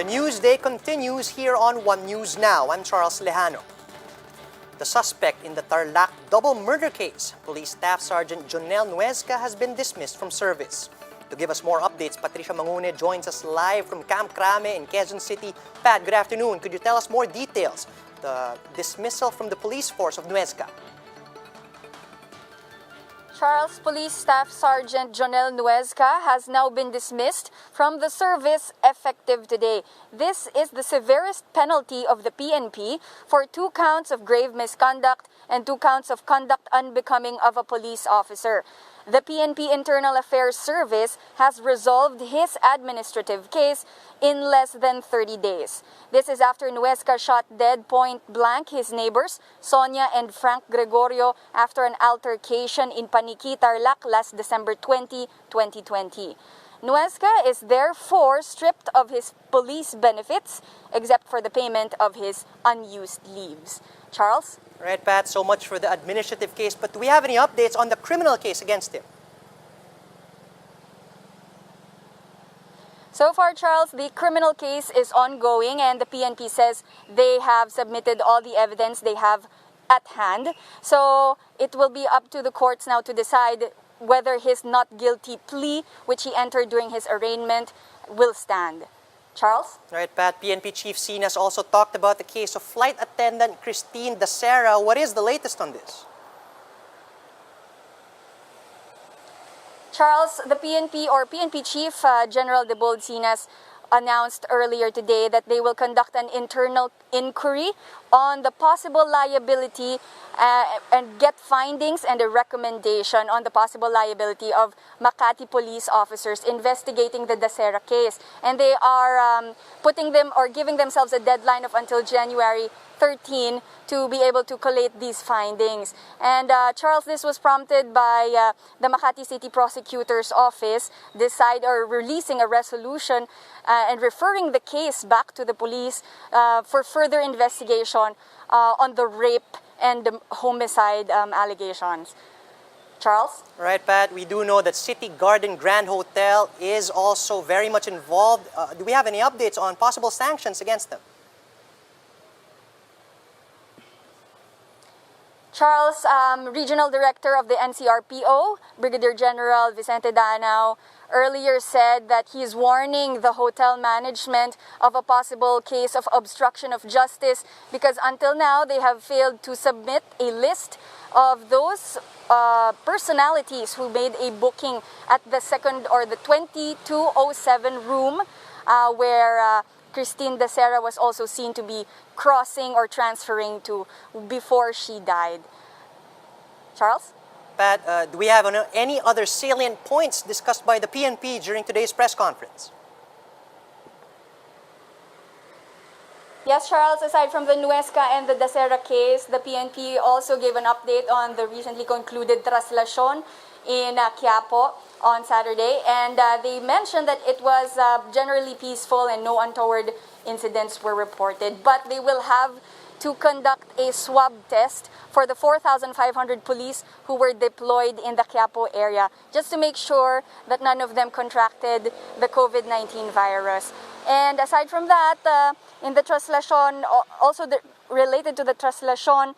The news day continues here on One News Now. I'm Charles Lejano. The suspect in the Tarlac double murder case, Police Staff Sgt. Jonel Nuezca, has been dismissed from service. To give us more updates, Patricia Mangune joins us live from Camp Crame in Quezon City. Pat, good afternoon. Could you tell us more details? The dismissal from the police force of Nuezca. Charles, Police Staff Sgt. Jonel Nuezca has now been dismissed from the service effective today. This is the severest penalty of the PNP for 2 counts of grave misconduct and 2 counts of conduct unbecoming of a police officer. The PNP Internal Affairs Service has resolved his administrative case in less than 30 days. This is after Nuezca shot dead point blank his neighbors, Sonia and Frank Gregorio, after an altercation in Paniki, Tarlac last December 20, 2020. Nuezca is therefore stripped of his police benefits except for the payment of his unused leaves. Charles? Right, Pat, so much for the administrative case, but do we have any updates on the criminal case against him? So far, Charles, the criminal case is ongoing and the PNP says they have submitted all the evidence they have at hand. So it will be up to the courts now to decide whether his not guilty plea, which he entered during his arraignment, will stand. Charles? Right, Pat. PNP Chief Sinas also talked about the case of flight attendant Christine Dacera. What is the latest on this? Charles, the PNP Chief General de Bold Sinas announced earlier today that they will conduct an internal inquiry on the possible liability and get findings and a recommendation on the possible liability of Makati police officers investigating the Dacera case. And they are giving themselves a deadline of until January 13 to be able to collate these findings. And Charles, this was prompted by the Makati City Prosecutor's Office releasing a resolution and referring the case back to the police for further investigation on the rape and the homicide allegations. Charles? Right, Pat. We do know that City Garden Grand Hotel is also very much involved. Do we have any updates on possible sanctions against them? Charles, Regional Director of the NCRPO, Brigadier General Vicente Danao, earlier said that he's warning the hotel management of a possible case of obstruction of justice because until now they have failed to submit a list of those personalities who made a booking at the 2207 room where Christine Dacera was also seen to be crossing or transferring to before she died. Charles? Pat, do we have any other salient points discussed by the PNP during today's press conference? Yes, Charles, aside from the Nuezca and the Dacera case, the PNP also gave an update on the recently concluded Traslacion in Quiapo on Saturday, and they mentioned that it was generally peaceful and no untoward incidents were reported, but they will have to conduct a swab test for the 4,500 police who were deployed in the Quiapo area, just to make sure that none of them contracted the COVID-19 virus. And aside from that, in the Traslacion, also related to the Traslacion,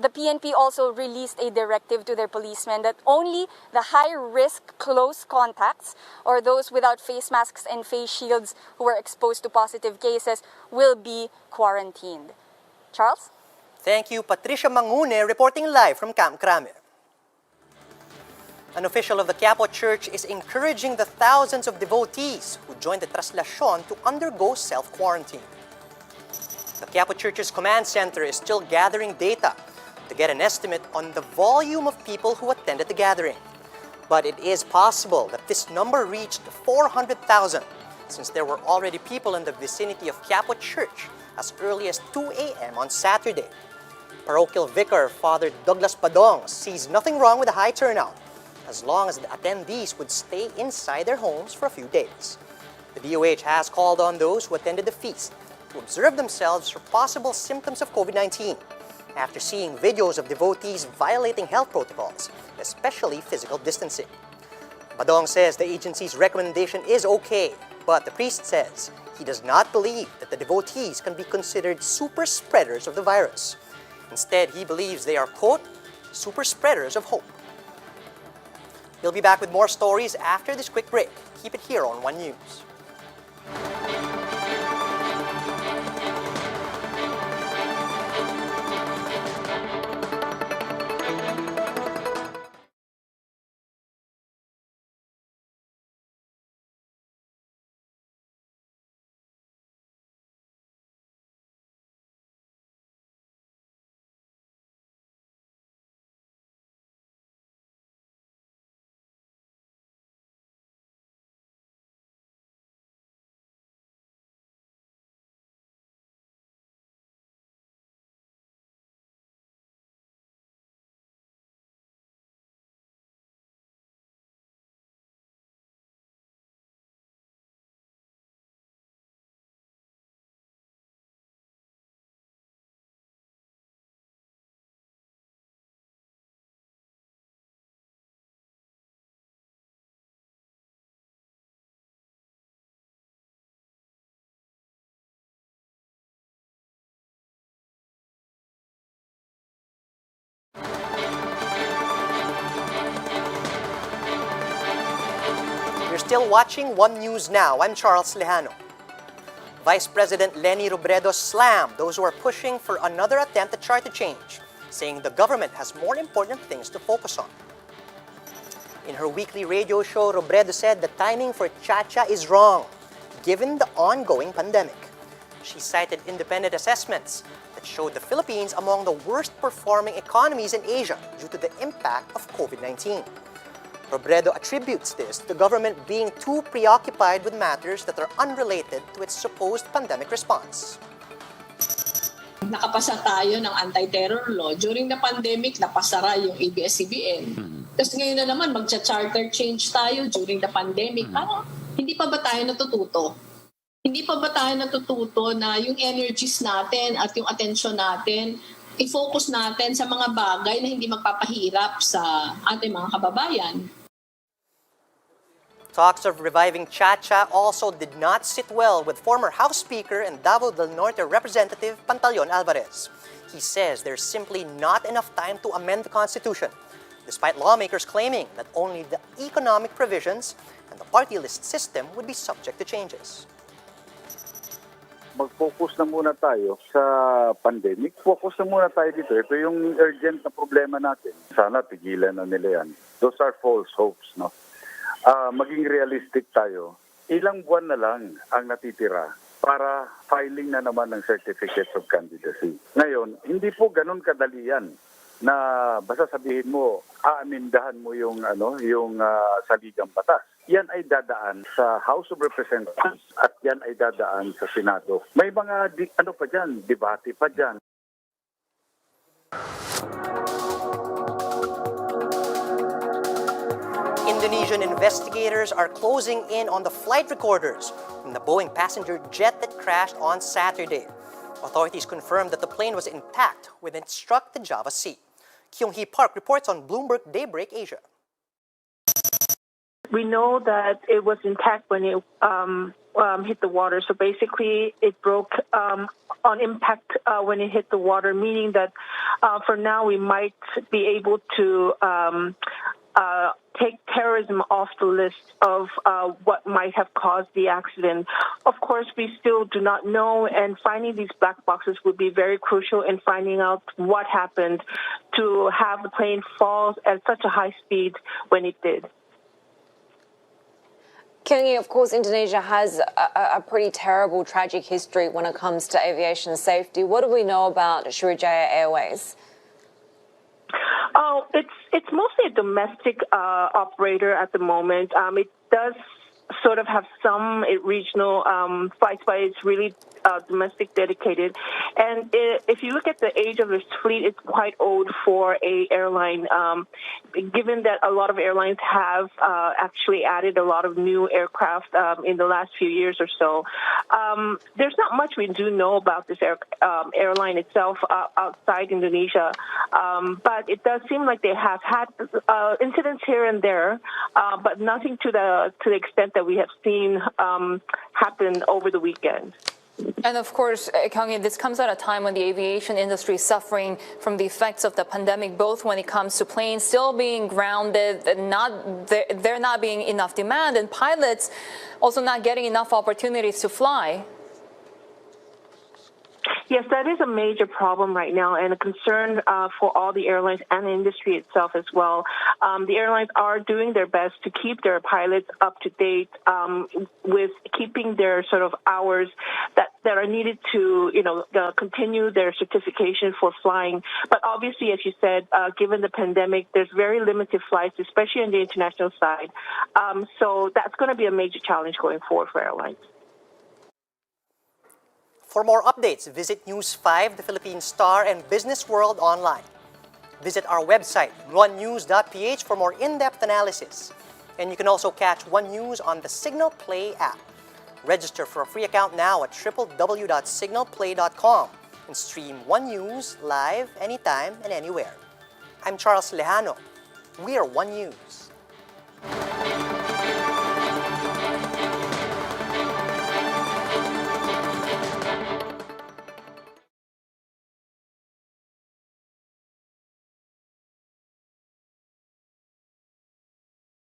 the PNP also released a directive to their policemen that only the high-risk close contacts or those without face masks and face shields who were exposed to positive cases will be quarantined. Charles? Thank you, Patricia Mangune, reporting live from Camp Crame. An official of the Quiapo Church is encouraging the thousands of devotees who joined the Traslacion to undergo self-quarantine. The Quiapo Church's command center is still gathering data to get an estimate on the volume of people who attended the gathering. But it is possible that this number reached 400,000 since there were already people in the vicinity of Quiapo Church as early as 2 a.m. on Saturday. Parochial Vicar Father Douglas Padong sees nothing wrong with a high turnout as long as the attendees would stay inside their homes for a few days. The DOH has called on those who attended the feast to observe themselves for possible symptoms of COVID-19 after seeing videos of devotees violating health protocols, especially physical distancing. Padong says the agency's recommendation is okay, But the priest says he does not believe that the devotees can be considered super spreaders of the virus. Instead, he believes they are, quote, super spreaders of hope. We'll be back with more stories after this quick break. Keep it here on One News. You're still watching One News Now. I'm Charles Lejano. Vice President Leni Robredo slammed those who are pushing for another attempt at charter change, saying the government has more important things to focus on. In her weekly radio show, Robredo said the timing for Chacha is wrong, given the ongoing pandemic. She cited independent assessments that showed the Philippines among the worst performing economies in Asia due to the impact of COVID-19. Robredo attributes this to the government being too preoccupied with matters that are unrelated to its supposed pandemic response. Nakapasa tayo ng anti-terror law. During the pandemic, napasara yung ABS-CBN. Tapos ngayon na naman, magcha-charter change tayo during the pandemic. Hindi pa ba tayo natututo? Hindi pa ba tayo natututo na yung energies natin at yung attention natin, i-focus natin sa mga bagay na hindi magpapahirap sa ating mga kababayan? Talks of reviving Chacha also did not sit well with former House Speaker and Davao del Norte Representative Pantaleon Alvarez. He says there's simply not enough time to amend the Constitution, despite lawmakers claiming that only the economic provisions and the party list system would be subject to changes. Mag-focus na muna tayo sa pandemic. Focus na muna tayo dito. Ito yung urgent na problema natin. Sana pigilan na nila yan. Those are false hopes, no? Maging realistic tayo. Ilang buwan na lang ang natitira para filing na naman ng certificates of candidacy. Ngayon, hindi po ganun kadali yan na basta sabihin mo, aamindahan mo yung saligang batas. Yan ay dadaan sa House of Representatives at yan ay dadaan sa Senado. May mga debate pa dyan. Indonesian investigators are closing in on the flight recorders from the Boeing passenger jet that crashed on Saturday. Authorities confirmed that the plane was intact when it struck the Java Sea. Kyung-hee Park reports on Bloomberg Daybreak Asia. We know that it was intact when it hit the water. So basically, it broke on impact when it hit the water, meaning that for now we might be able to take terrorism off the list of what might have caused the accident. Of course, we still do not know, and finding these black boxes would be very crucial in finding out what happened to have the plane fall at such a high speed when it did. Kyung-hee, of course, Indonesia has a pretty terrible, tragic history when it comes to aviation safety. What do we know about Sriwijaya Airways? Oh, it's mostly a domestic operator at the moment. It does sort of have some regional flights, but it's really domestic dedicated. And if you look at the age of its fleet, it's quite old for a airline, given that a lot of airlines have actually added a lot of new aircraft in the last few years or so. There's not much we do know about this airline itself outside Indonesia, but it does seem like they have had incidents here and there but nothing to the extent that we have seen happen over the weekend. And of course, Kyung-in, this comes at a time when the aviation industry is suffering from the effects of the pandemic, both when it comes to planes still being grounded, there not being enough demand, and pilots also not getting enough opportunities to fly. Yes, that is a major problem right now and a concern for all the airlines and the industry itself as well. The airlines are doing their best to keep their pilots up to date with keeping their sort of hours that are needed to, continue their certification for flying. But obviously, as you said, given the pandemic, there's very limited flights, especially on the international side. So that's going to be a major challenge going forward for airlines. For more updates, visit News 5, the Philippine Star, and Business World online. Visit our website, onenews.ph, for more in-depth analysis. And you can also catch One News on the Signal Play app. Register for a free account now at www.signalplay.com and stream One News live anytime and anywhere. I'm Charles Lejano. We are One News.